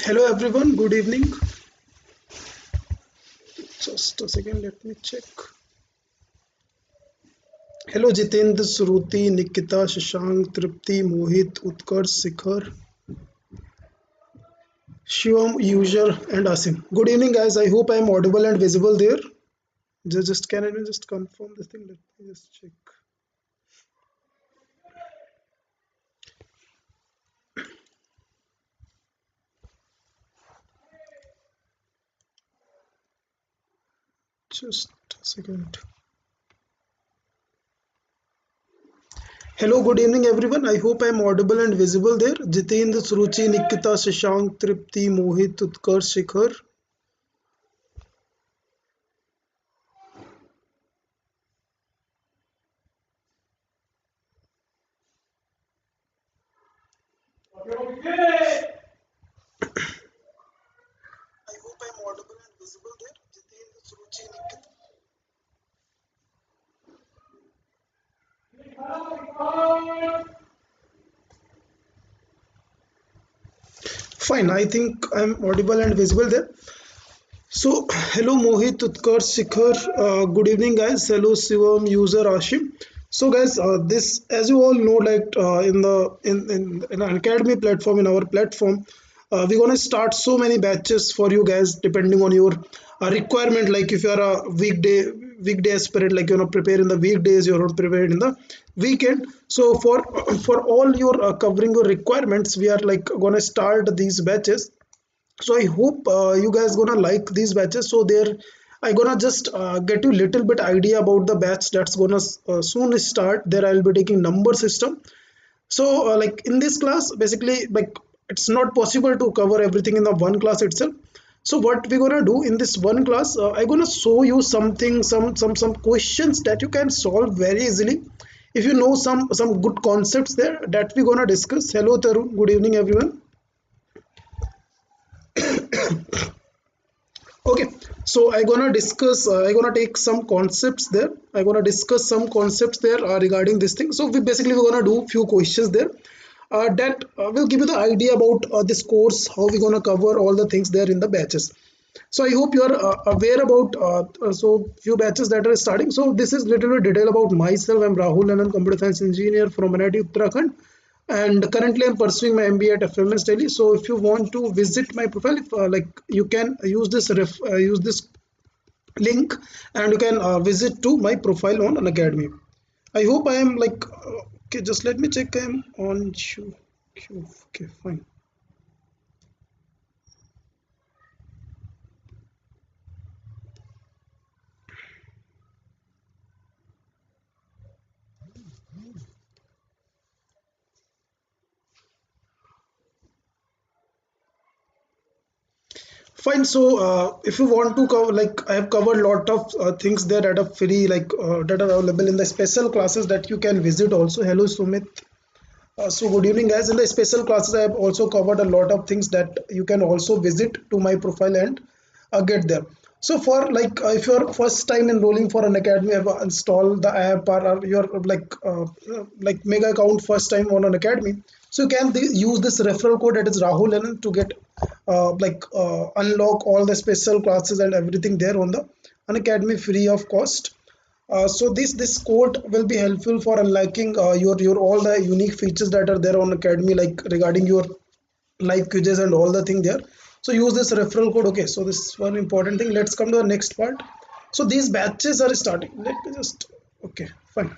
Hello everyone, good evening. Just a second, let me check. Hello Jitendra, Shruti, Nikita, Shashank, Tripti, Mohit, Utkarsh, Shikhar, Shivam, User and Asim. Good evening guys, I hope I am audible and visible there. Just can I just confirm this thing? Let me just check. Just a second. Hello, good evening everyone. I hope I am audible and visible there. Jitendra, Shruti, Nikita, Shashank, Tripti, Mohit, Utkarsh, Shikhar. I hope I am audible and visible there. Jitendra, Shruti, Nikita. Fine, I think I'm audible and visible there. So, hello Mohit, Utkarsh, Shikhar. Good evening, guys. Hello Shivam, user Ashim. So, guys, this, as you all know, like in an academy platform, in our platform, we're gonna start so many batches for you guys, depending on your requirement. Like if you are a weekday aspirant, like you're not prepared in the weekdays, you're not prepared in the weekend. So for all your covering your requirements, we are like gonna start these batches. So I hope you guys gonna like these batches. So there I gonna just get you little bit idea about the batch that's gonna soon start. There I'll be taking number system. So like in this class, basically, like it's not possible to cover everything in the one class itself. So what we're gonna do in this one class, I'm gonna show you something, some questions that you can solve very easily. If you know some good concepts there that we're gonna discuss. Hello Tarun, good evening everyone. Okay, so I gonna discuss, I gonna take some concepts there. I gonna discuss some concepts there regarding this thing. So we basically we're gonna do few questions there that will give you the idea about this course, how we're gonna cover all the things there in the batches. So I hope you are aware about so few batches that are starting. So this is little bit detail about myself. I'm Rahul Anant, computer science engineer from NIT Uttarakhand, and currently I'm pursuing my MBA at FMS Delhi. So if you want to visit my profile, if, like you can use use this link, and you can visit to my profile on Unacademy. I hope I am like okay. Just let me check. I am on okay, fine. Fine. So if you want to cover, like I have covered lot of things there that are free, like that are available in the special classes that you can visit also. Hello Sumit. So good evening guys. In the special classes, I have also covered a lot of things that you can also visit to my profile and get there. So for like if you're first time enrolling for an academy, have installed the app, or you're like mega account first time on an academy. So you can use this referral code, that is Rahul Anant, to get unlock all the special classes and everything there on the Unacademy free of cost. So this code will be helpful for unlocking your all the unique features that are there on Academy, like regarding your live quizzes and all the thing there. So use this referral code. Okay, so this is one important thing. Let's come to the next part. So these batches are starting. Let me just, okay, fine.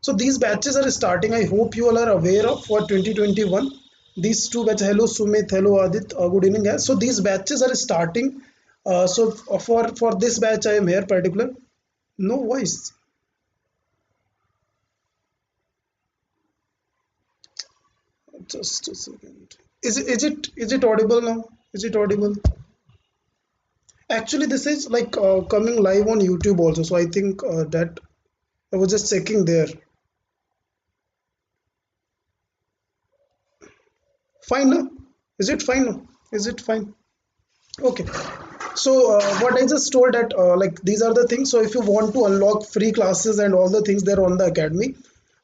So these batches are starting. I hope you all are aware of for 2021. These two batches. Hello Sumit. Hello Adit. Good evening guys. So these batches are starting. So for this batch, I am here particular. No voice. Just a second. Is it audible now? Is it audible? Actually, this is like coming live on YouTube also. So I think that I was just checking there. Fine now? Is it fine now? Is it fine? Okay. So what I just told that like these are the things. So if you want to unlock free classes and all the things there on the Academy,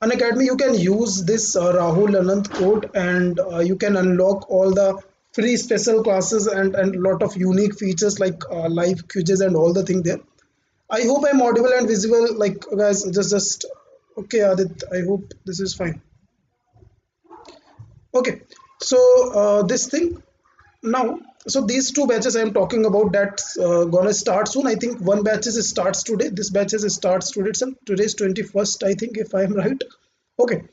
on Academy you can use this Rahul Anant code, and you can unlock all the free special classes and lot of unique features like live quizzes and all the thing there. I hope I'm audible and visible, like guys. Just okay, Adit. I hope this is fine. Okay, so this thing now. So these two batches I'm talking about, that's gonna start soon. I think one batch is starts today. This batch is starts today. So today's 21st, I think, if I am right. Okay,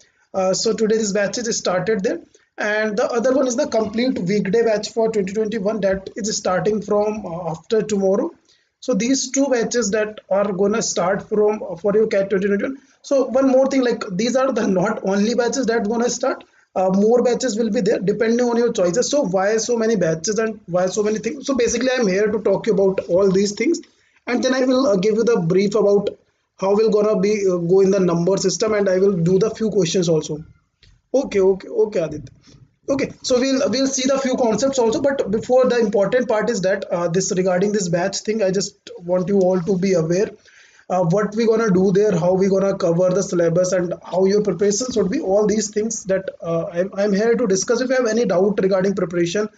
so today this batch is started there, and the other one is the complete weekday batch for 2021 that is starting from after tomorrow. So these two batches that are gonna start from for your CAT 2021. So one more thing, like these are the not only batches that gonna start. More batches will be there depending on your choices. So why so many batches and why so many things? So basically, I'm here to talk you about all these things, and then I will give you the brief about how we're gonna be go in the number system, and I will do the few questions also. Okay, Adit. Okay, so we'll see the few concepts also, but before, the important part is that this regarding this batch thing, I just want you all to be aware what we gonna do there, how we gonna cover the syllabus, and how your preparation should be. All these things that I'm here to discuss. If you have any doubt regarding preparation,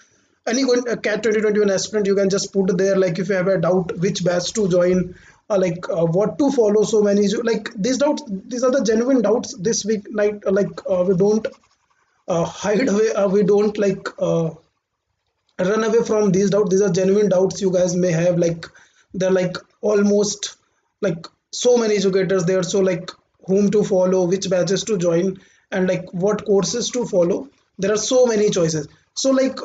any CAT 2021 aspirant, you can just put there. Like if you have a doubt which batch to join, what to follow. So many like these doubts. These are the genuine doubts. This week night, we don't hide away. We don't run away from these doubts. These are genuine doubts you guys may have. Like they're like almost like so many educators there. So like whom to follow, which batches to join, and like what courses to follow. There are so many choices. So like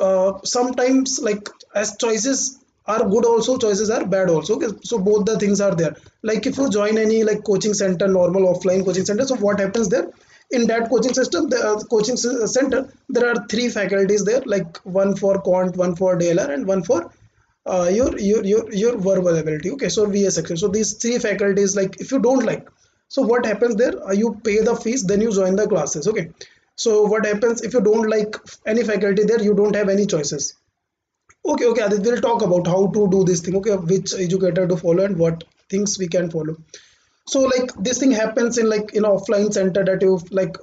sometimes like as choices are good, also choices are bad also. Okay? So both the things are there. Like if you join any like coaching center, normal offline coaching center, so what happens there? In that coaching system, the center, there are three faculties there, like one for Quant, one for DLR, and one for your verbal ability. Okay, so VS section. So these three faculties, like if you don't like, so what happens there? You pay the fees, then you join the classes. Okay, so what happens if you don't like any faculty there? You don't have any choices. Okay, Adit, we'll talk about how to do this thing. Okay, which educator to follow and what things we can follow. So like this thing happens in like in offline center, that you like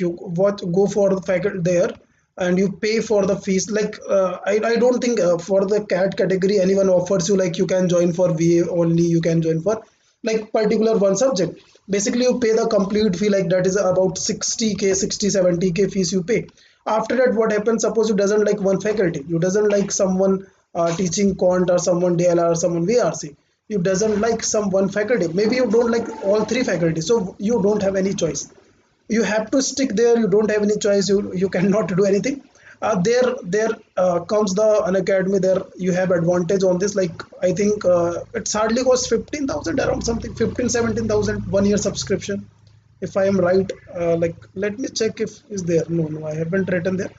you what go for the faculty there, and you pay for the fees. Like I don't think for the CAT category anyone offers you like you can join for VA only, you can join for like particular one subject. Basically you pay the complete fee, like that is about 60k, 60-70k fees you pay. After that, what happens? Suppose you doesn't like one faculty, you doesn't like someone teaching Quant, or someone DLR, or someone VRC, you doesn't like some one faculty, maybe you don't like all three faculties, so you don't have any choice. You have to stick there. You don't have any choice. You cannot do anything. There comes the Unacademy. There you have advantage on this. Like I think it's hardly costs 15,000, around something 15-17,000 1 year subscription, if I am right. Like let me check if is there. No, I haven't written there.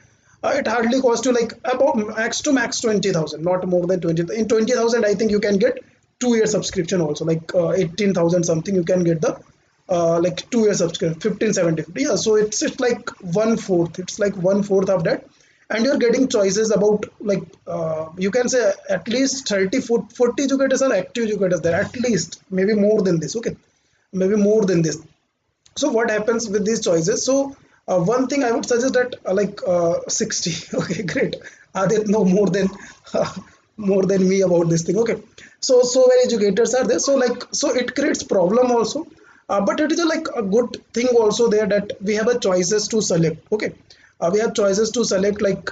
It hardly costs you like about max to max 20,000, not more than 20. In 20,000, I think you can get 2 year subscription also, like 18,000 something. You can get the like 2 year subscription, 1570. Yeah, so it's like one fourth. It's like one fourth of that, and you're getting choices about like you can say at least 30, 40 educators are active educators there, at least, maybe more than this. Okay, maybe more than this. So what happens with these choices? So one thing I would suggest that 60. Okay, great. They know more than more than me about this thing. Okay, so many educators are there. So like so it creates problem also. But it is like a good thing also there, that we have a choices to select. Okay, we have choices to select. Like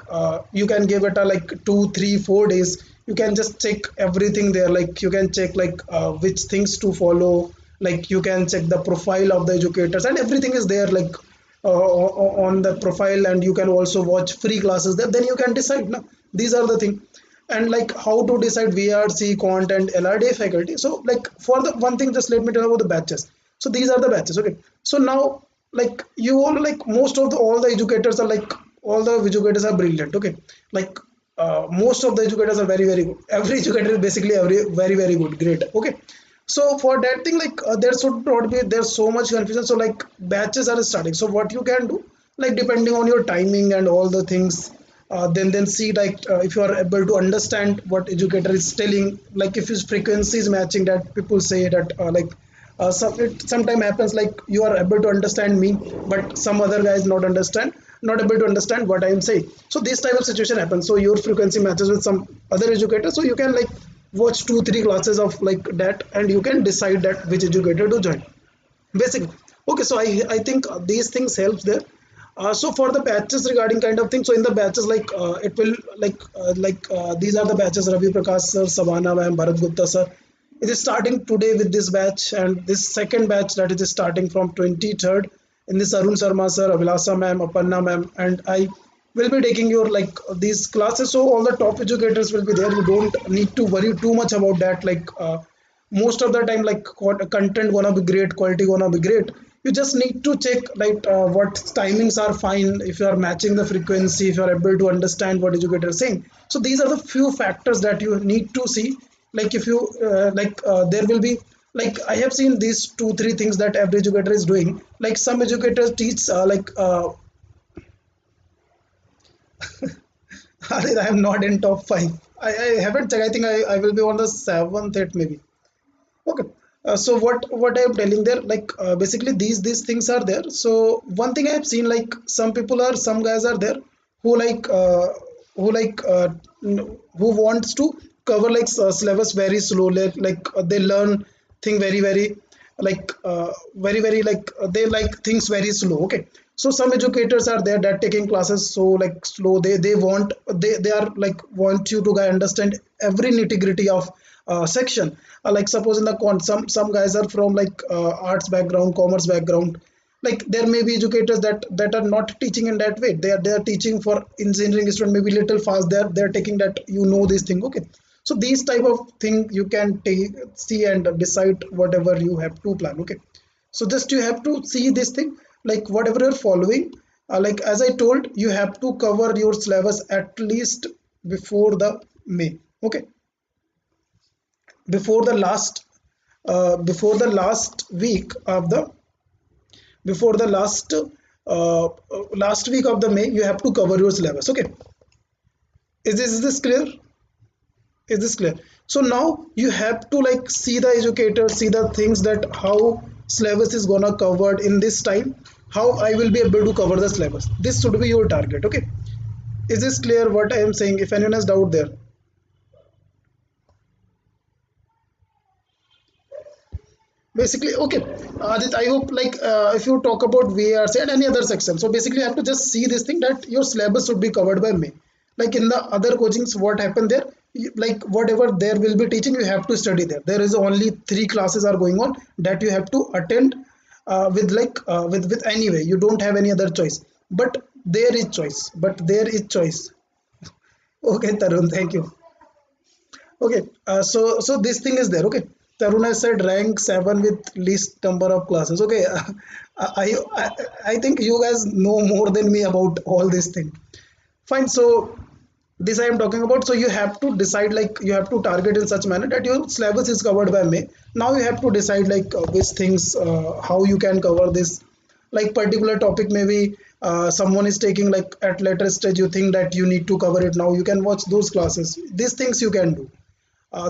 you can give it a like 2, 3, 4 days. You can just check everything there. Like you can check like which things to follow. Like you can check the profile of the educators, and everything is there like on the profile, and you can also watch free classes there. Then you can decide. Now these are the thing. And like how to decide VRC, Quant, and LRDI faculty. So like for the one thing, just let me tell about the batches. So these are the batches. Okay, so now like you all like most of the all the educators are like all the educators are brilliant. Okay, like most of the educators are very good. Every educator is basically very good, great. Okay, so for that thing, like there should not be there's so much confusion. So like batches are starting. So what you can do, like depending on your timing and all the things, then see like if you are able to understand what educator is telling, like if his frequency is matching, that people say that so it sometimes happens like you are able to understand me, but some other guys not understand. not able to understand what I am saying. So this type of situation happens. So your frequency matches with some other educator, so you can like watch 2-3 classes of like that, and you can decide that which educator to join basically. Okay, so I think these things helps there. So for the batches regarding kind of thing, so in the batches like it will these are the batches: Ravi Prakash sir, Savana ma'am, Bharat Gupta sir. It is starting today with this batch, and this second batch that is starting from 23rd. In this, Arun Sharma sir, Avilasa ma'am, Aparna ma'am, and I will be taking your like these classes. So all the top educators will be there. You don't need to worry too much about that. Like most of the time, like content gonna be great, quality gonna be great. You just need to check like what timings are fine, if you are matching the frequency, if you are able to understand what educator is saying. So these are the few factors that you need to see. Like if you there will be like I have seen these 2-3 things that every educator is doing. Like some educators teach I am not in top 5. I haven't checked. I think I will be on the 7th, 8th maybe. Okay. So what I am telling there, like basically these things are there. So one thing I have seen, like some guys are there who who like uh, who wants to cover like syllabus very slow, they learn thing very very they like things very slow. Okay, so some educators are there that taking classes so like slow. They are like want you to understand every nitty gritty of section. Like suppose in the quant, some guys are from like arts background, commerce background. Like there may be educators that are not teaching in that way. They are teaching for engineering student, maybe little fast. They're taking that, this thing. Okay, so these type of thing you can take, see and decide whatever you have to plan. Okay, so just you have to see this thing, like whatever you're following. Like as I told, you have to cover your syllabus at least before the May. Okay, before the last week of the before the last week of the May, you have to cover your syllabus. Okay, is this clear? Is this clear? So now you have to like see the educator, see the things that how syllabus is gonna covered in this time, how I will be able to cover the syllabus. This should be your target. Okay, is this clear what I am saying? If anyone has doubt there. Basically, okay, Adit, I hope like if you talk about VRC and any other section, so basically you have to just see this thing that your syllabus should be covered by May. Like in the other coachings, what happened there, like whatever there will be teaching, you have to study there. There is only 3 classes are going on that you have to attend with anyway. You don't have any other choice. But there is choice. Okay, Tarun, thank you. Okay, so this thing is there. Okay, Tarun has said rank 7 with least number of classes. Okay, I think you guys know more than me about all this thing. Fine. So this I am talking about. So you have to decide, like you have to target in such manner that your syllabus is covered by May. Now you have to decide like which things, how you can cover this. Like particular topic, maybe someone is taking like at later stage. You think that you need to cover it now. You can watch those classes. These things you can do.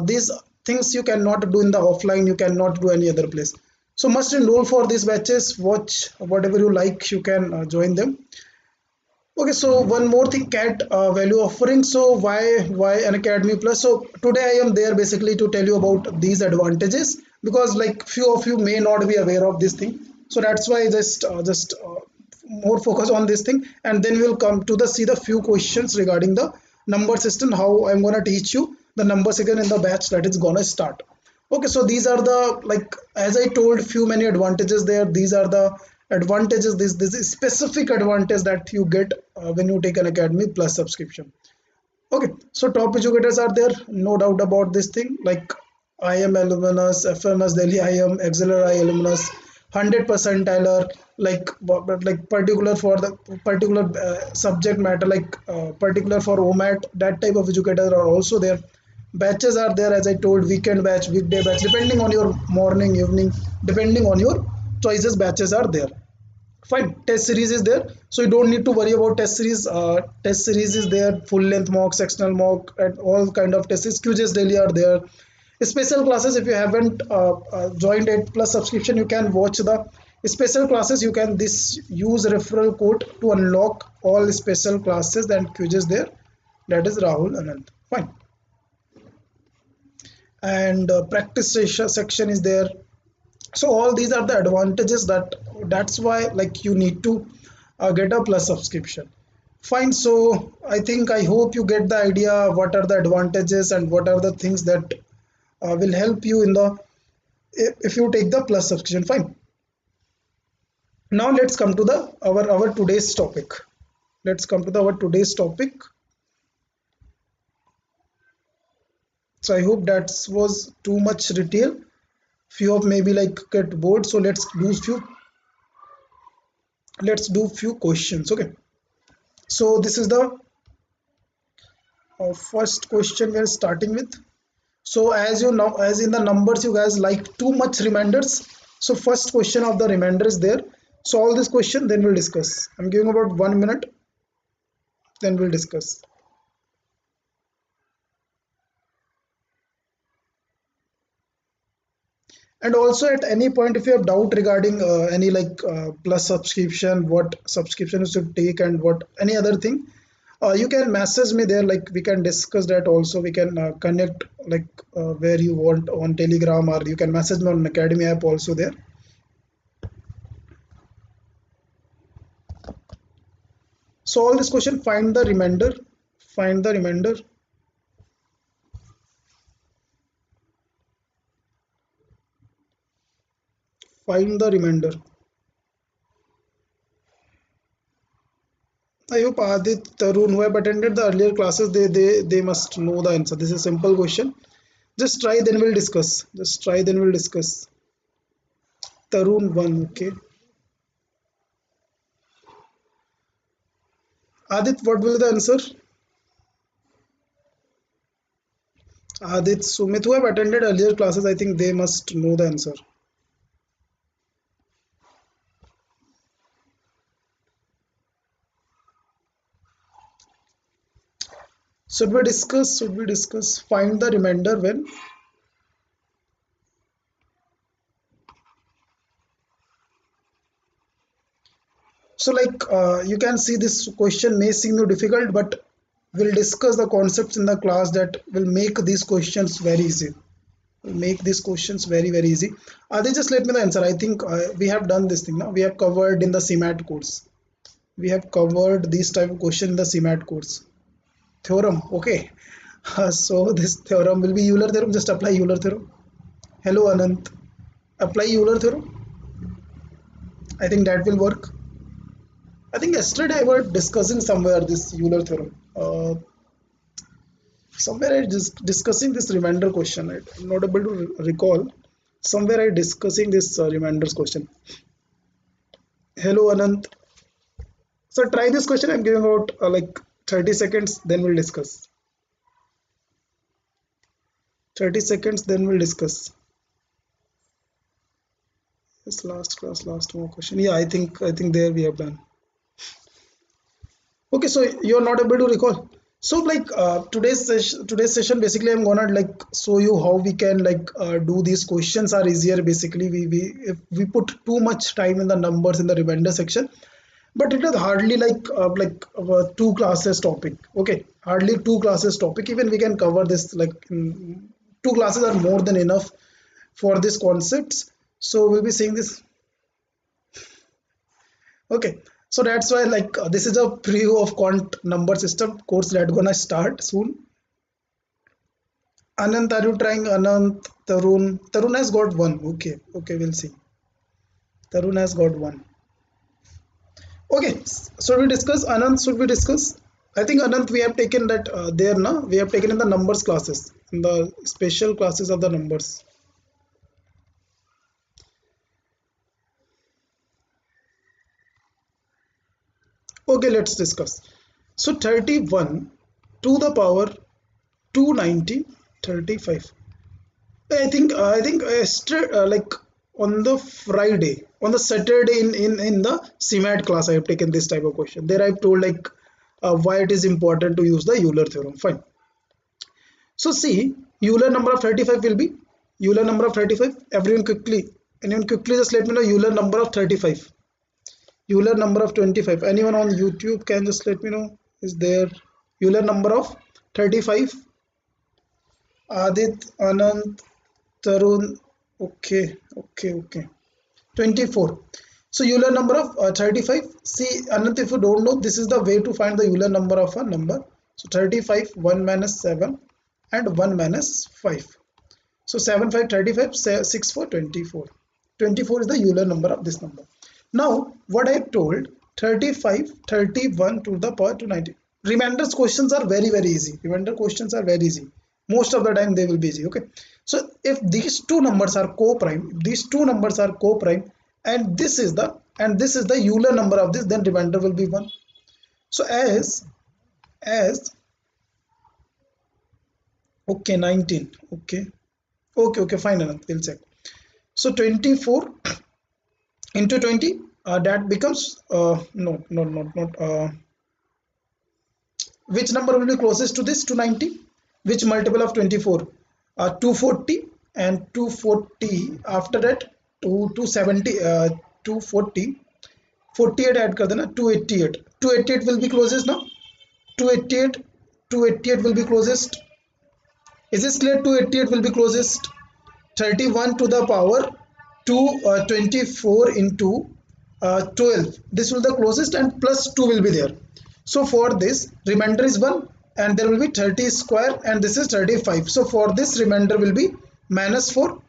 These things you cannot do in the offline, you cannot do any other place. So must enroll for these batches, watch whatever you like, you can join them. Okay, so one more thing, CAT value offering. So why an academy plus? So today I am there basically to tell you about these advantages, because like few of you may not be aware of this thing. So that's why just more focus on this thing, and then we'll come to the see the few questions regarding the number system, how I'm gonna teach you the number system in the batch that is gonna start. Okay, so these are the, like as I told, few many advantages there. These are the advantages, this is specific advantage that you get when you take an academy plus subscription. Okay, so top educators are there, no doubt about this thing. Like I am alumnus, FMS Delhi, I am Auxiliary I alumnus, 100% Tyler, like particular for the particular subject matter, like particular for OMAT, that type of educators are also there. Batches are there, as I told, weekend batch, weekday batch, depending on your morning, evening, depending on your choices, batches are there. Fine, test series is there, so you don't need to worry about test series. Test series is there, full length mock, sectional mock, and all kind of tests. QJs daily are there. Special classes, if you haven't joined it plus subscription, you can watch the Special classes, you can this use referral code to unlock all special classes and quizzes there. That is Rahul Anant. Fine. And practice section is there. So all these are the advantages that's why like you need to get a plus subscription. Fine. So I hope you get the idea what are the advantages and what are the things that will help you in the if you take the plus subscription. Fine. Now let's come to the our today's topic. Let's come to our today's topic. So I hope that was too much detail. Few of maybe like get bored. So let's do few questions. Okay. So this is the first question we are starting with. So as you know, as in the numbers, you guys like too much reminders. So first question of the remainder is there. So all this question, then we'll discuss. I'm giving about 1 minute, then we'll discuss. And also at any point, if you have doubt regarding any like plus subscription, what subscription you should take and what any other thing, you can message me there. Like we can discuss that also. We can connect like where you want on Telegram, or you can message me on Unacademy app also there. So all this question, find the remainder, find the remainder. Find the remainder. I hope Adit, Tarun, who have attended the earlier classes, they must know the answer. This is a simple question. Just try, then we'll discuss. Just try, then we'll discuss. Tarun 1, okay. Adit, what will the answer? Adit, Sumit, who have attended earlier classes, I think they must know the answer. Should we discuss? Should we discuss? Find the remainder when? So like you can see this question may seem you difficult, but we'll discuss the concepts in the class that will make these questions very easy. Will make these questions very easy. They just let me the answer. I think we have done this thing now. We have covered in the CMAT course. We have covered this type of question in the CMAT course. Theorem, okay. So this theorem will be Euler theorem. Just apply Euler theorem. Hello Anant, apply Euler theorem. I think that will work. I think yesterday I was discussing somewhere this Euler theorem. Somewhere I just discussing this remainder question. I'm not able to recall. Somewhere I discussing this remainders question. Hello Anant. So try this question. I'm giving out like 30 seconds. Then we'll discuss. 30 seconds. Then we'll discuss. This last class, last more question. Yeah, I think there we have done. Okay, so you're not able to recall. So like today's session basically I'm gonna like show you how we can like do these questions are easier. Basically if we put too much time in the numbers in the remainder section, but it is hardly like two classes topic. Okay, hardly two classes topic. Even we can cover this like two classes are more than enough for these concepts. So we'll be seeing this. Okay, so that's why like this is a preview of Quant number system course that gonna start soon. Anant, are you trying? Anant, Tarun has got one. Okay, we'll see. Tarun has got one. Okay, so we discuss Anant. Should we discuss? I think Anant we have taken that there now. We have taken in the numbers classes, in the special classes of the numbers. Okay, let's discuss. So 31 to the power 290 35. I think like on the Friday, on the Saturday in the CMAT class, I have taken this type of question. There I've told like why it is important to use the Euler theorem. Fine. So see, Euler number of 35 will be Euler number of 35. Everyone quickly Anyone quickly just let me know Euler number of 35. Euler number of 25. Anyone on YouTube can just let me know. Is there Euler number of 35? Adit, Anant, Tarun. Okay. 24. So Euler number of 35. See, Anant, if you don't know, this is the way to find the Euler number of a number. So 35, 1 minus 7 and 1 minus 5. So 7, 5, 35, 6, 4, 24. 24 is the Euler number of this number. Now, what I told, 35, 31 to the power 290. Remainder questions are very easy. Remainder questions are very easy. Most of the time they will be easy. Okay. So if these two numbers are co-prime, and this is the Euler number of this, then remainder will be 1. So as okay, 19. Okay, fine, Anand, we'll check. So 24 into 20, that becomes which number will be closest to this 290? Which multiple of 24? 240, and 240 after that 270, 240, 48 add kar dena, 288. 288 will be closest now. 288 will be closest. Is this clear? 288 will be closest. 31 to the power 24 into 12. This will be the closest, and plus 2 will be there. So for this, remainder is 1, and there will be 30 square, and this is 35. So for this, remainder will be minus 4.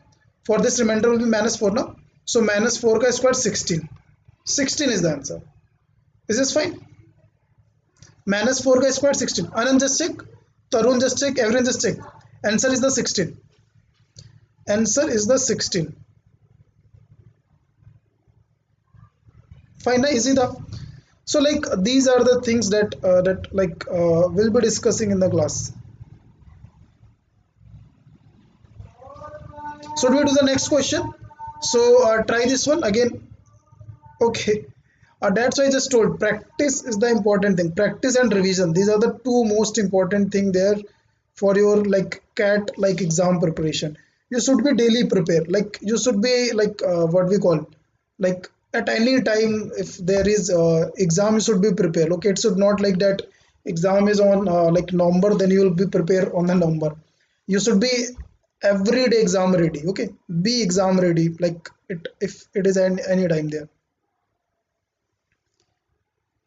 For this, remainder will be minus 4 now. So minus 4 ka square 16. 16 is the answer. Is this fine? Minus 4 ka square 16. Anand just check. Tarun just check. Everyone just check. Answer is the 16. Answer is the 16. Fine, easy the. So like these are the things that we'll be discussing in the class. So do we do the next question? So try this one again. Okay. That's why I just told, practice is the important thing. Practice and revision. These are the two most important thing there for your CAT exam preparation. You should be daily prepared. You should be what we call at any time if there is exam, you should be prepared. Okay, it should not like that exam is on number, then you will be prepared on the number. You should be every day exam ready. Okay, be exam ready if it is any time there.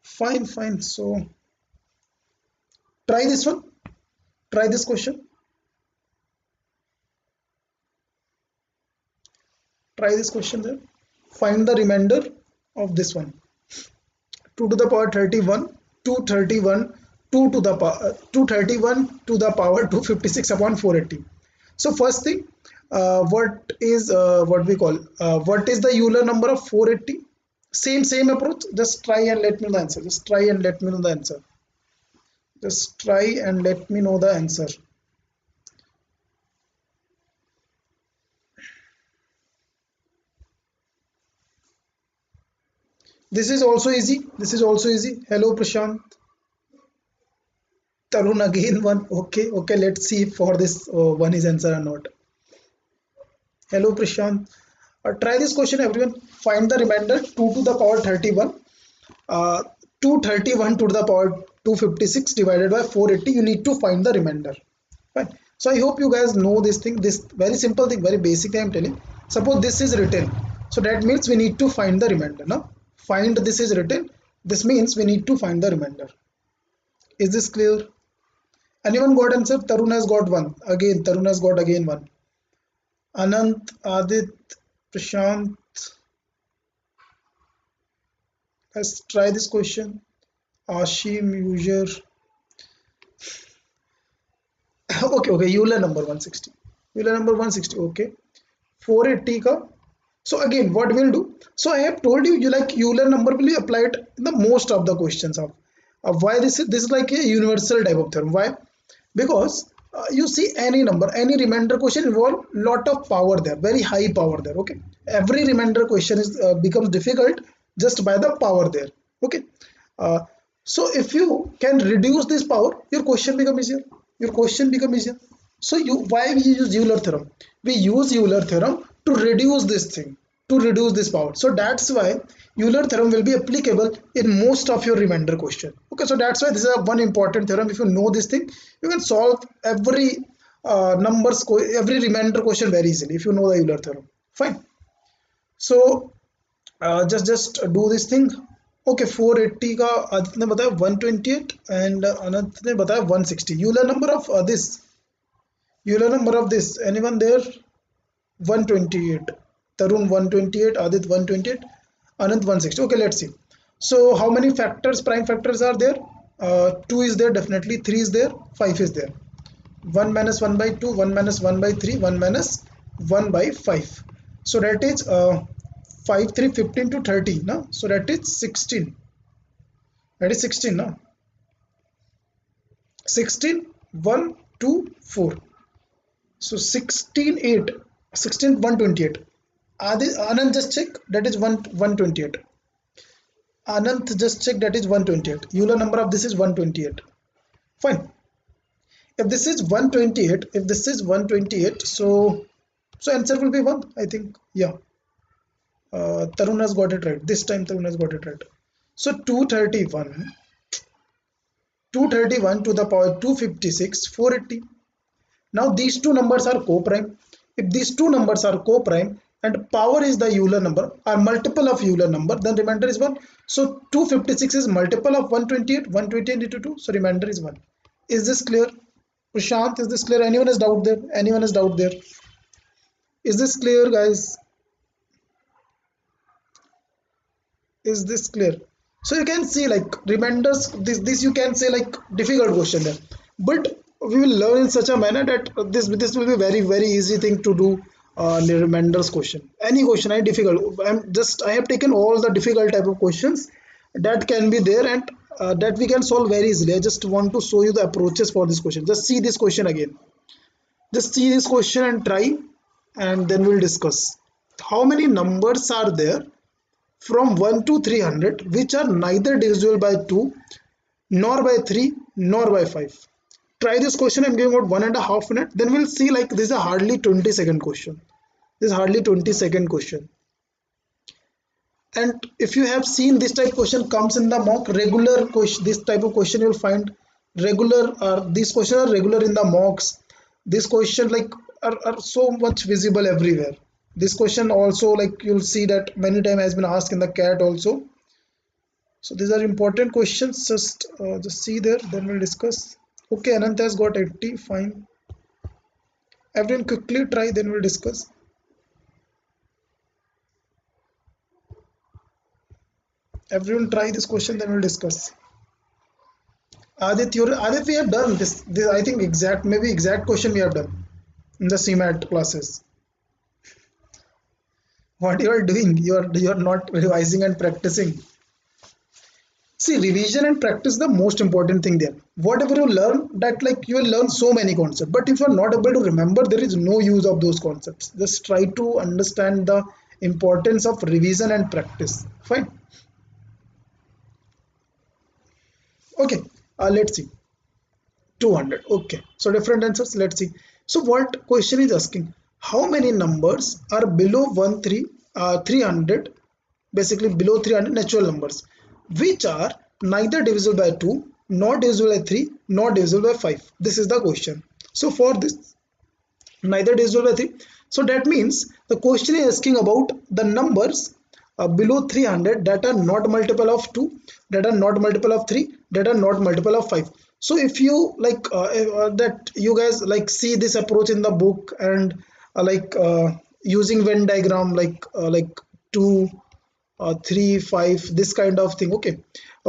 Fine. So try this one. Try this question. Try this question there. Find the remainder of this one. 2 to the power 31, 231, 2 to the power 231 to the power 256 upon 480. So first thing, what is the Euler number of 480? Same approach. Just try and let me know the answer. Just try and let me know the answer. This is also easy. Hello Prashant. Tarun again one. Okay. Let's see if for this one is answer or not. Hello Prashant. Try this question, everyone. Find the remainder 2 to the power 31. 231 to the power 256 divided by 480. You need to find the remainder. Fine. So I hope you guys know this thing. This very simple thing, very basic thing I am telling. Suppose this is written. So that means we need to find the remainder. Now find this is written. This means we need to find the remainder. Is this clear? Anyone got answer? Tarun has got one. Again, Tarun has got again one. Anant, Adit, Prashant. Let's try this question. Ashim, user. Okay. Euler number 160. Okay. 480 ka. So again, what we'll do? So I have told you, Euler number will be applied in the most of the questions of why this is like a universal type of theorem. Why? Because you see any number, any remainder question involve lot of power there, very high power there. Okay, every remainder question is becomes difficult just by the power there. Okay, so if you can reduce this power, your question become easier. So why we use Euler theorem? We use Euler theorem to reduce this thing. to reduce this power. So that's why Euler theorem will be applicable in most of your remainder question. Okay, so that's why this is a one important theorem. If you know this thing, you can solve every every remainder question very easily if you know the Euler theorem. Fine. So just do this thing. Okay, 480 का आदित्य ने बताया 128 and अनंत ने बताया 160. Euler number of this, anyone there? 128. Tarun 128, Adit 128, Anant 160. Okay, let's see. So how many factors, prime factors are there? 2 is there definitely, 3 is there, 5 is there. 1 minus 1 by 2, 1 minus 1 by 3, 1 minus 1 by 5. So that is 5, 3, 15 to 30. No? So that is 16. That is 16. No? 16, 1, 2, 4. So 16, 8. 16, 128. Anand just check, that is 128. Anand just check, that is 128. Euler number of this is 128. Fine. If this is 128, so answer will be 1, I think. Yeah. Tarun has got it right. This time Tarun has got it right. So 231 to the power 256, 480. Now these two numbers are co-prime. If these two numbers are co-prime and power is the Euler number or multiple of Euler number, then remainder is 1. So 256 is multiple of 128, 128 into 2. So remainder is 1. Is this clear? Prashant, is this clear? Anyone has doubt there? Anyone has doubt there? Is this clear, guys? Is this clear? So you can see like remainders, this you can say like difficult question there. But we will learn in such a manner that this will be very easy thing to do the remainders question. Any question, any difficult. I have taken all the difficult type of questions that can be there and that we can solve very easily. I just want to show you the approaches for this question. Just see this question again. Just see this question and try, and then we'll discuss. How many numbers are there from 1 to 300 which are neither divisible by 2 nor by 3 nor by 5? Try this question. I'm giving out 1.5 minutes. Then we'll see like this is a hardly 20-second question. This is hardly 20-second question. And if you have seen this type of question comes in the mock regular question, this type of question you'll find regular. These questions are regular in the mocks. This question like are so much visible everywhere. This question also like you'll see that many times has been asked in the CAT also. So these are important questions. Just see there. Then we'll discuss. Okay, Anant has got 80, fine. Everyone quickly try, then we'll discuss. Everyone try this question, then we'll discuss. Adit, we have done this I think maybe exact question we have done in the CMAT classes. What you are doing? You are not revising and practicing. See, revision and practice the most important thing there. Whatever you learn, that like you will learn so many concepts. But if you are not able to remember, there is no use of those concepts. Just try to understand the importance of revision and practice. Fine. Okay. Let's see. 200. Okay. So different answers. Let's see. So what question is asking? How many numbers are below 300? Basically below 300 natural numbers, which are neither divisible by 2, nor divisible by 3, nor divisible by 5. This is the question. So for this, neither divisible by 3. So that means the question is asking about the numbers below 300 that are not multiple of 2, that are not multiple of 3, that are not multiple of 5. So if you like that you guys like see this approach in the book and using Venn diagram like 2, 3, 5, this kind of thing. Okay,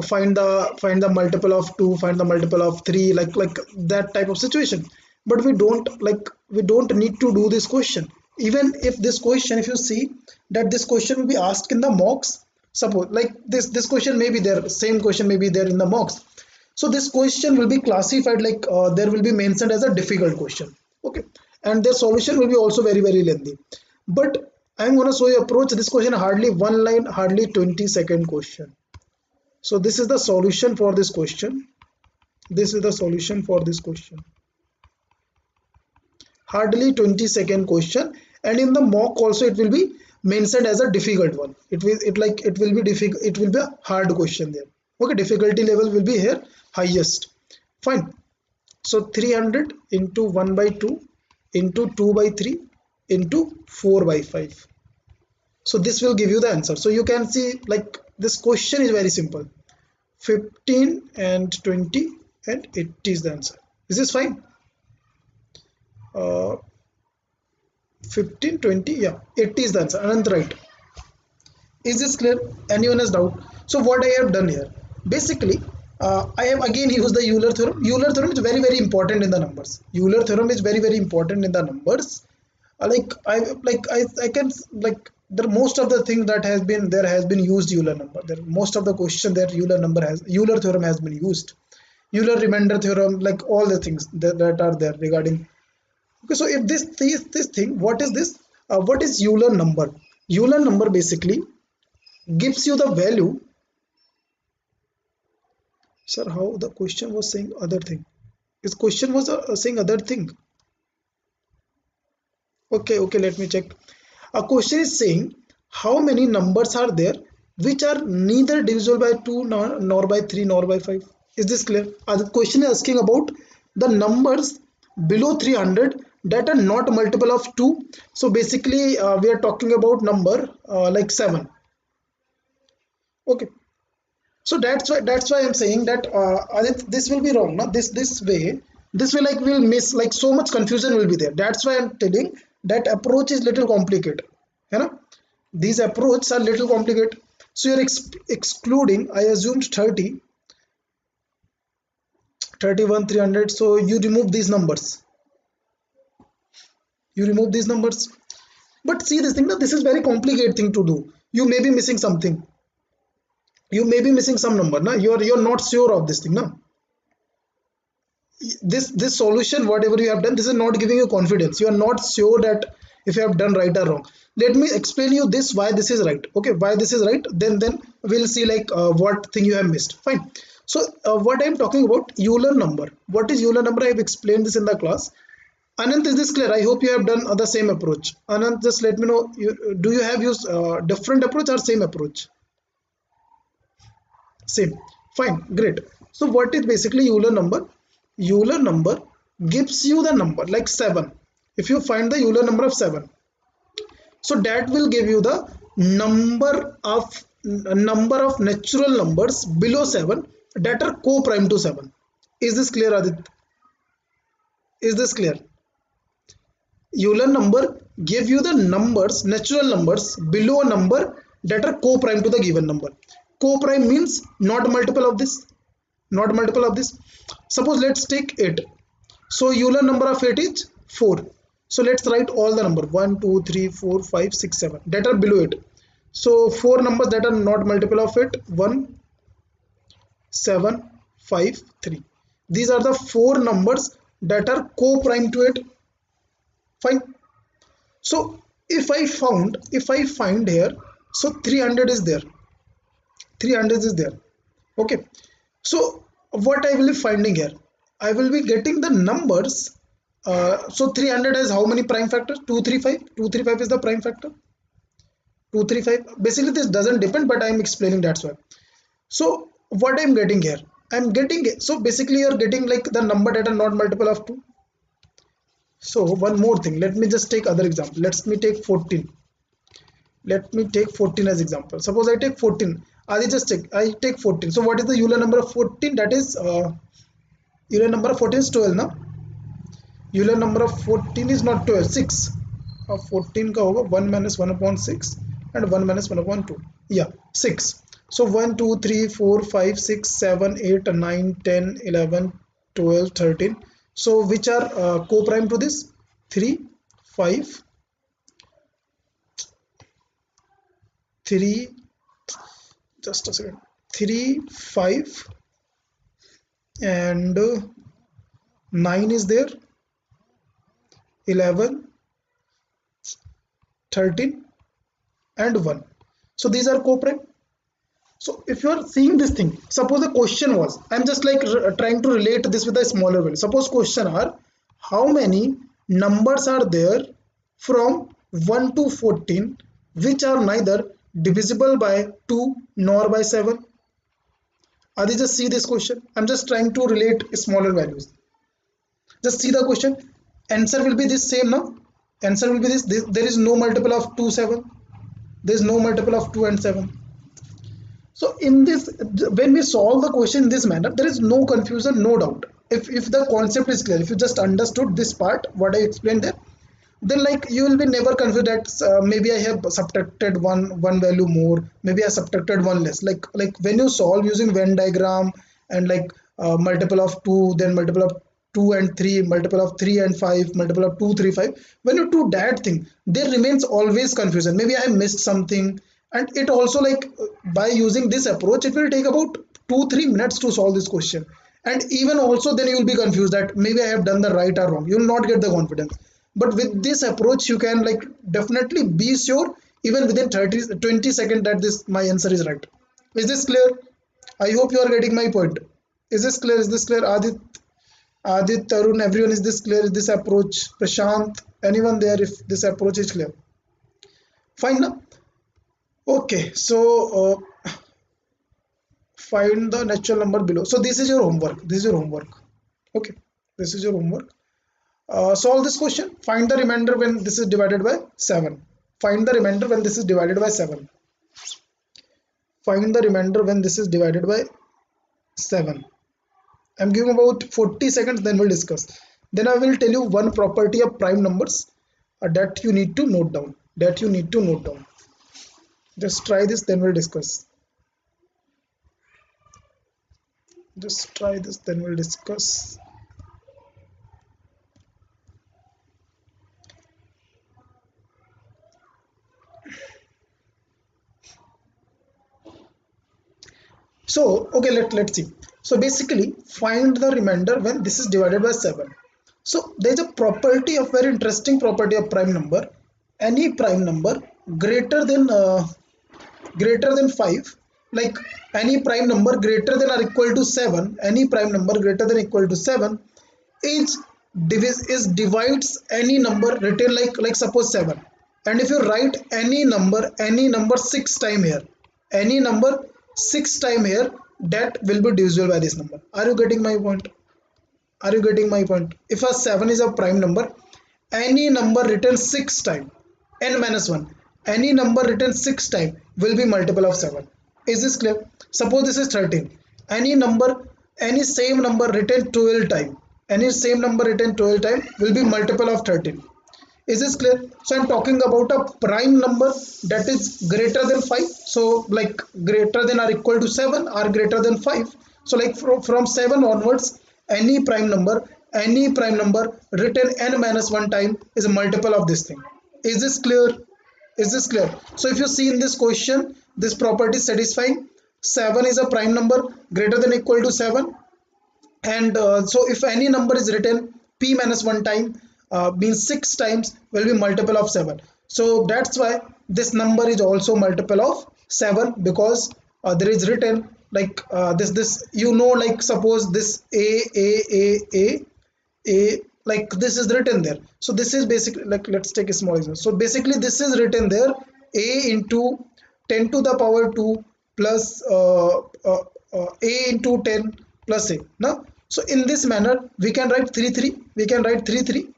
find the multiple of 2, find the multiple of 3, like that type of situation. But we don't need to do this question. Even if this question, if you see that this question will be asked in the mocks, suppose like this question may be there, same question may be there in the mocks. So this question will be classified like there will be mentioned as a difficult question. Okay, and their solution will be also very lengthy. But I'm going to show you approach. This question hardly one line, hardly 20-second question. So this is the solution for this question. This is the solution for this question. Hardly 20-second question, and in the mock also it will be mentioned as a difficult one. It will be difficult, it will be a hard question there. Okay, difficulty level will be here highest. Fine. So 300 into 1 by 2 into 2 by 3 into 4 by 5. So this will give you the answer. So you can see like this question is very simple. 15 and 20 and 80 is the answer. Is this fine? 15, 20, yeah, 80 is the answer. Anant, right? Is this clear? Anyone has doubt? So what I have done here, basically, I have again used the Euler theorem. Euler theorem is very important in the numbers. Euler theorem is very important in the numbers. I can like the most of the things that has been there has been used Euler number. There most of the question that Euler theorem has been used. Euler remainder theorem, like all the things that are there regarding. Okay, so if this thing, what is this? What is Euler number? Euler number basically gives you the value. Sir, how the question was saying other thing? His question was saying other thing. Okay, let me check. A question is saying how many numbers are there which are neither divisible by 2 nor by 3 nor by 5. Is this clear? The question is asking about the numbers below 300 that are not multiple of 2. So basically we are talking about number like 7. Okay, so that's why I'm saying that this will be wrong. Now this way will miss, like so much confusion will be there. That's why I'm telling that approach is little complicated. You know, these approaches are little complicated. So you're excluding, I assumed 30, 31, 300. So you remove these numbers. But see this thing, now this is very complicated thing to do. You may be missing something. You may be missing some number. Now you're not sure of this thing. Now this solution, whatever you have done, this is not giving you confidence. You are not sure that if you have done right or wrong. Let me explain you this why this is right. Okay, why this is right, then we'll see like what thing you have missed. Fine. So what I'm talking about, Euler number. What is Euler number? I have explained this in the class. Anant, is this clear? I hope you have done the same approach. Anant, just let me know, do you have used different approach or same approach? Same. Fine, great. So what is basically Euler number? Euler number gives you the number like 7. If you find the Euler number of 7, so that will give you the number of natural numbers below 7 that are co-prime to 7. Is this clear, Adit? Is this clear? Euler number give you the numbers, natural numbers below a number that are co-prime to the given number. Co-prime means not multiple of this. Suppose let's take 8. So Euler number of 8 is 4. So let's write all the number 1, 2, 3, 4, 5, 6, 7 that are below it. So 4 numbers that are not multiple of it: 1, 7, 5, 3. These are the 4 numbers that are co-prime to it. Fine. So if I find here, so 300 is there. 300 is there. Okay. So what I will be finding here, I will be getting the numbers. So 300 has how many prime factors? 235. 235 is the prime factor. 235. Basically this doesn't depend, but I am explaining, that's why. So what I am getting here, so basically you are getting like the number that are not multiple of 2. So one more thing, let me just take other example. Let me take 14. Let me take 14 as example. Suppose I take 14. I take 14. So what is the Euler number of 14? That is Euler number of 14 is 12 now. Euler number of 14 is not 12, 6. 14 का होगा 1 minus 1 upon 6 and 1 minus 1 upon 2. Yeah, 6. So 1, 2, 3, 4, 5, 6, 7, 8, 9, 10, 11, 12, 13. So which are co-prime to this? 3, 5, 3, just a second, 3, 5 and 9 is there, 11, 13 and 1. So these are co-prime. So if you are seeing this thing, suppose the question was, I'm just like trying to relate this with a smaller value. Suppose question are, how many numbers are there from 1 to 14 which are neither divisible by 2 nor by 7. Adi, just see this question. I'm just trying to relate smaller values. Just see the question. Answer will be this same now. Answer will be this. There is no multiple of 2 7. There is no multiple of 2 and 7. So in this, when we solve the question in this manner, there is no confusion, no doubt. If the concept is clear, if you just understood this part, what I explained there, then like you will be never confused that maybe I have subtracted one value more, maybe I subtracted one less. Like when you solve using Venn diagram and like multiple of 2, then multiple of 2 and 3, multiple of 3 and 5, multiple of 2 3 5, when you do that thing, there remains always confusion. Maybe I missed something. And it also like by using this approach, it will take about 2-3 minutes to solve this question. And even also then you will be confused that maybe I have done the right or wrong. You will not get the confidence. But with this approach, you can like definitely be sure even within 20 seconds that this my answer is right. Is this clear? I hope you are getting my point. Is this clear? Is this clear? Adit, Tarun, everyone, is this clear? Is this approach? Prashant, anyone there if this approach is clear? Fine now. Okay, so find the natural number below. So this is your homework. This is your homework. Okay, this is your homework. Solve this question. Find the remainder when this is divided by 7. Find the remainder when this is divided by 7. Find the remainder when this is divided by 7. I'm giving about 40 seconds, then we'll discuss. Then I will tell you one property of prime numbers that you need to note down. That you need to note down. Just try this, then we'll discuss. Just try this, then we'll discuss. So, okay, let's see. So basically, find the remainder when this is divided by 7. So there is a property of very interesting property of prime number. Any prime number greater than 5, like any prime number greater than or equal to 7, any prime number greater than or equal to 7 is divides any number written like suppose 7. And if you write any number 6 times here, any number 6 times here, that will be divisible by this number. Are you getting my point? Are you getting my point? If a 7 is a prime number, any number written 6 times, n minus 1, any number written 6 times will be multiple of 7. Is this clear? Suppose this is 13. Any same number written 12 times, any same number written 12 times will be multiple of 13. Is this clear? So I'm talking about a prime number that is greater than 5. So like greater than or equal to 7 or greater than 5. So like from 7 onwards, any prime number written n minus 1 time is a multiple of this thing. Is this clear? Is this clear? So if you see in this question, this property is satisfying. 7 is a prime number greater than or equal to 7. And so if any number is written p minus 1 time, means 6 times will be multiple of 7. So that's why this number is also multiple of 7, because there is written like this you know, like suppose this a like this is written there. So this is basically like, let's take a small example. So basically this is written there, a into 10 to the power 2 plus a into 10 plus a. Now so in this manner we can write 3 we can write 3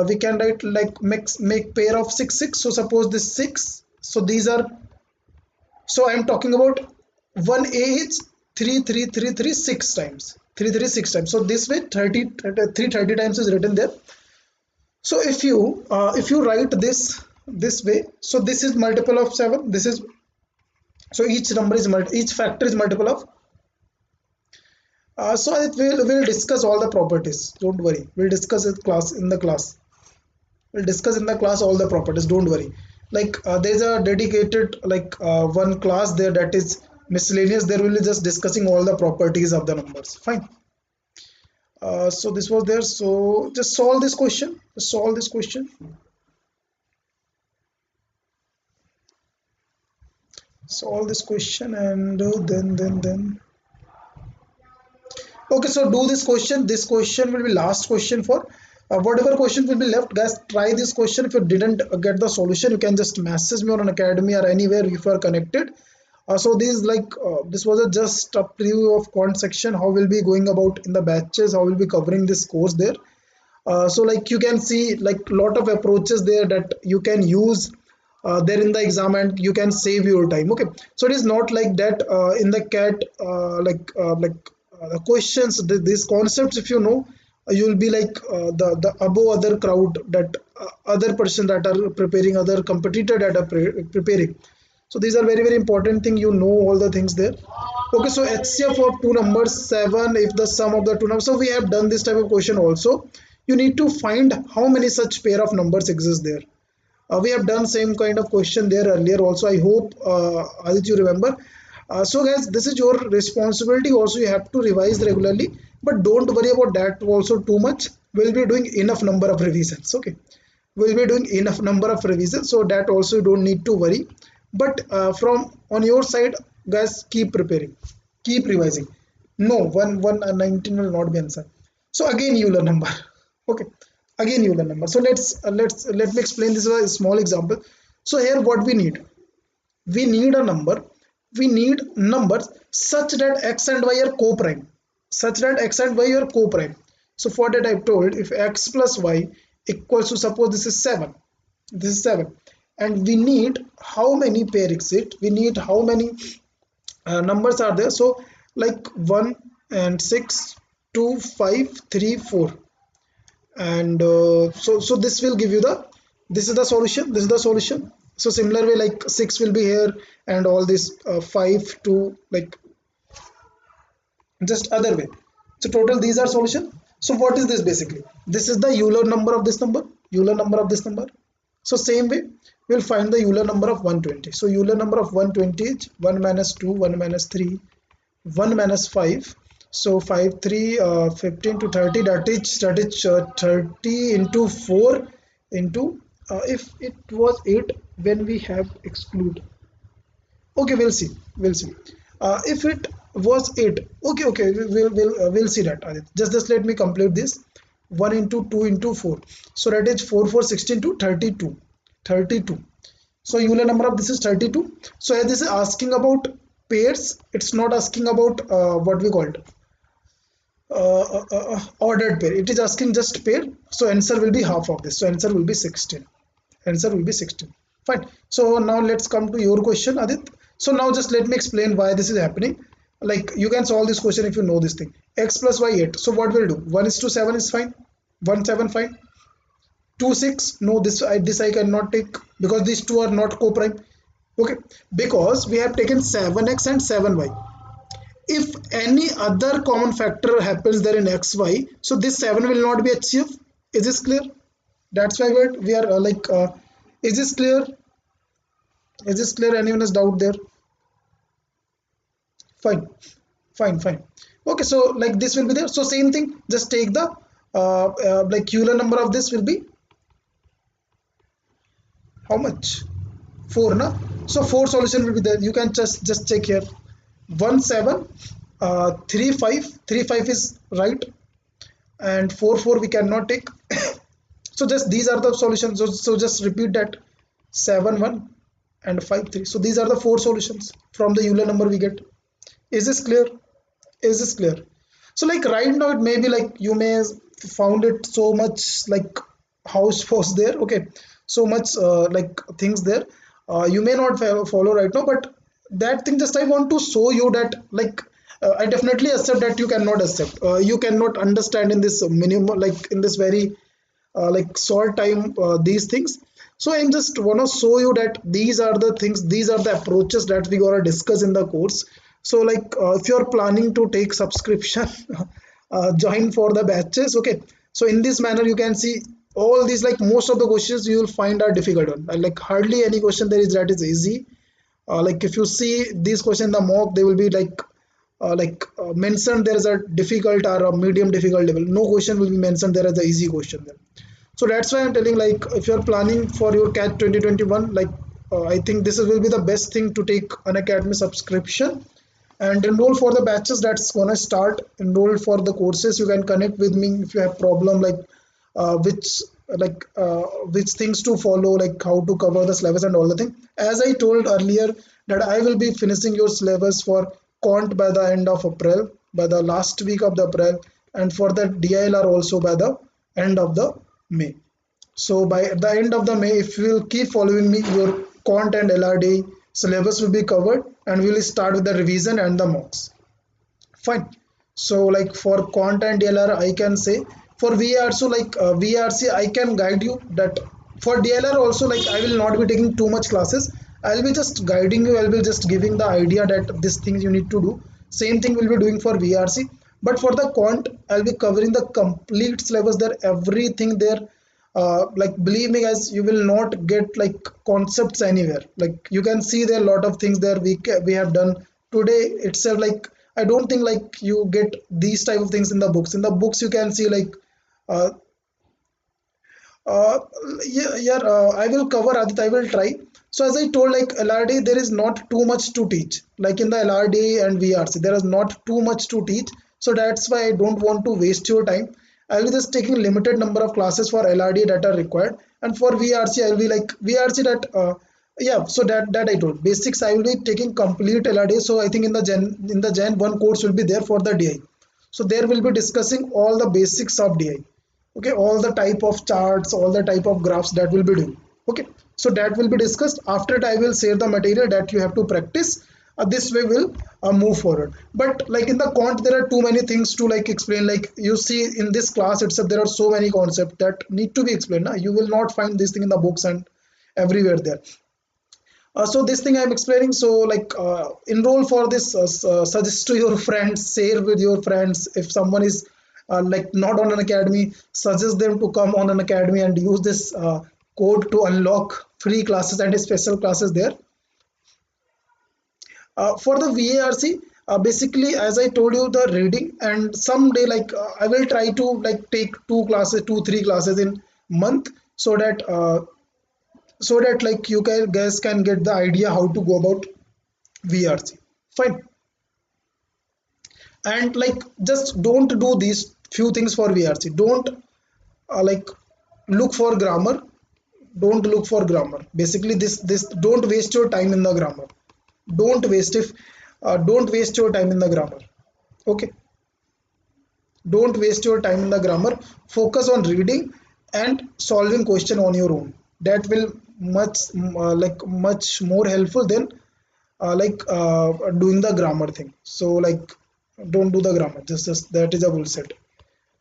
we can write like make pair of 6. So suppose this 6, so these are, so I am talking about 1a is 3 6 times, 6 times. So this way 30 times is written there. So if you write this way, so this is multiple of 7, this is, so each number is each factor is multiple of. So we'll discuss all the properties, don't worry. We'll discuss it in the class. We'll discuss in the class all the properties, don't worry. Like there's a dedicated like one class there that is miscellaneous. There will be just discussing all the properties of the numbers. Fine. So this was there. So just solve this question. Just solve this question. Solve this question and then. Okay, so do this question. This question will be last question for Whatever question will be left, guys, try this question. If you didn't get the solution, you can just message me on Unacademy or anywhere if you are connected. So this was just a preview of quant section, how we'll be going about in the batches, how we'll be covering this course there. So like you can see like lot of approaches there that you can use there in the exam, and you can save your time. Okay, so it is not like that in the CAT the questions, these concepts, if you know, you will be like the above other crowd, that other person that are preparing, other competitor that are preparing. So these are very very important thing, you know all the things there. Okay, so HCF of two numbers 7 if the sum of the two numbers. So we have done this type of question also. You need to find how many such pair of numbers exist there. We have done same kind of question there earlier also. I hope Adit you remember. So guys, this is your responsibility also. You have to revise regularly, but don't worry about that also too much. We'll be doing enough number of revisions. Okay, we'll be doing enough number of revisions, so that also you don't need to worry. But from on your side, guys, keep preparing, keep revising. No, 19 will not be answer. So again Euler number. Okay, again Euler number. So let me explain this with a small example. So here what we need a number, we need numbers such that x and y are co-prime, such that x and y are co-prime. So for that I've told, if x plus y equals to, suppose this is 7, this is 7, and we need how many pair exist, we need how many numbers are there. So like 1 and 6, 2, 5, 3, 4, and so this will give you the, this is the solution, this is the solution. So similar way, like 6 will be here, and all this 5 to like just other way. So total these are solution. So what is this basically? This is the Euler number of this number, Euler number of this number. So same way we'll find the Euler number of 120. So Euler number of 120 is 1 minus 2, 1 minus 3, 1 minus 5. So 5, 3, 15 to 30, that is 30 into 4 into if it was 8 when we have exclude. Okay, we'll see, we'll see. If it was 8, okay, we'll see that. Just let me complete this. 1 into 2 into 4, so that is 4, 4, 16 to 32, 32. So Euler number of this is 32. So as this is asking about pairs, it's not asking about what we called ordered pair, it is asking just pair. So answer will be half of this, so answer will be 16, answer will be 16. Fine. So now let's come to your question, Adit. So now just let me explain why this is happening. Like you can solve this question if you know this thing. X plus y 8. So what we'll do? 1 is to 7 is fine. 1 7 fine. 2 6. No, this I cannot take because these two are not co-prime. Okay, because we have taken 7x and 7y. If any other common factor happens there in xy, so this 7 will not be HCF. Is this clear? That's why we are is this clear? Is this clear? Anyone has doubt there? Fine, fine, fine. Okay, so like this will be there. So same thing, just take the like Euler number of this will be how much? 4, na? So 4 solution will be there. You can just check here. 1 7 3 5, 3 5 is right, and 4 4 we cannot take. So just these are the solutions. So just repeat that. 7 1 and 5 3. So these are the 4 solutions from the Euler number we get. Is this clear? Is this clear? So like right now it may be like you may found it so much like house was there. Okay, so much like things there. You may not follow right now, but that thing just I want to show you that like I definitely accept that you cannot accept. You cannot understand in this minimum, like in this very like short time these things. So I just want to show you that these are the things, these are the approaches that we gonna discuss in the course. So like if you're planning to take subscription, join for the batches. Okay, so in this manner you can see all these, like most of the questions you will find are difficult one. Like hardly any question there is that is easy. Like if you see these questions in the mock, they will be like mentioned there is a difficult or a medium difficult level. No question will be mentioned there as a easy question there. So that's why I'm telling, like if you're planning for your CAT 2021, like I think this will be the best thing to take an Unacademy subscription and enroll for the batches that's gonna start. Enroll for the courses. You can connect with me if you have problem like which things to follow, like how to cover the syllabus and all the thing. As I told earlier that I will be finishing your syllabus for Quant by the end of April, by the last week of the April, and for the DILR also by the end of the May. So by the end of the May, if you will keep following me, your Quant and LRD syllabus will be covered, and we will start with the revision and the mocks. Fine. So like for Quant and DLR, I can say for VR, so like VRC, I can guide you that for DLR also, like I will not be taking too much classes. I'll be just guiding you. I'll be just giving the idea that this thing you need to do. Same thing we'll be doing for VRC. But for the Quant, I'll be covering the complete syllabus there, everything there. Like believe me guys, you will not get like concepts anywhere. Like you can see there are a lot of things there we have done today itself. Like I don't think like you get these type of things in the books. In the books you can see like uh, uh, I will cover Adit, I will try. So as I told, like LRD, there is not too much to teach. Like in the LRD and VRC, there is not too much to teach. So that's why I don't want to waste your time. I'll be just taking limited number of classes for LRD that are required, and for VRC, I'll be like VRC that yeah. So that I told basics. I will be taking complete LRD. So I think in the Gen 1 course will be there for the DI. So there will be discussing all the basics of DI. Okay, all the type of charts, all the type of graphs that will be doing. Okay, so that will be discussed. After it I will share the material that you have to practice. This way we'll move forward. But like in the Quant, there are too many things to like explain. Like you see in this class itself, there are so many concepts that need to be explained. You will not find this thing in the books and everywhere there. So this thing I'm explaining, so like enroll for this, suggest to your friends, share with your friends. If someone is like not on an academy, suggest them to come on an academy and use this code to unlock free classes and special classes there. For the VARC, basically as I told you, the reading, and someday like I will try to like take three classes in month, so that like you guys can get the idea how to go about VRC. Fine. And like just don't do these few things for VRC. Don't like look for grammar. Don't look for grammar. Basically, this don't waste your time in the grammar. Don't waste your time in the grammar. Okay. Don't waste your time in the grammar. Focus on reading and solving question on your own. That will much more helpful than doing the grammar thing. So like don't do the grammar. Just that is a bullshit.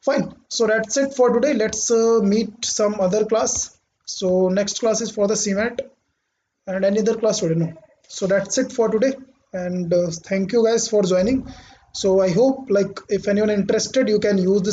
Fine. So that's it for today. Let's meet some other class. So next class is for the CMAT, and any other class today? No. So that's it for today, and thank you guys for joining. So I hope like if anyone interested, you can use this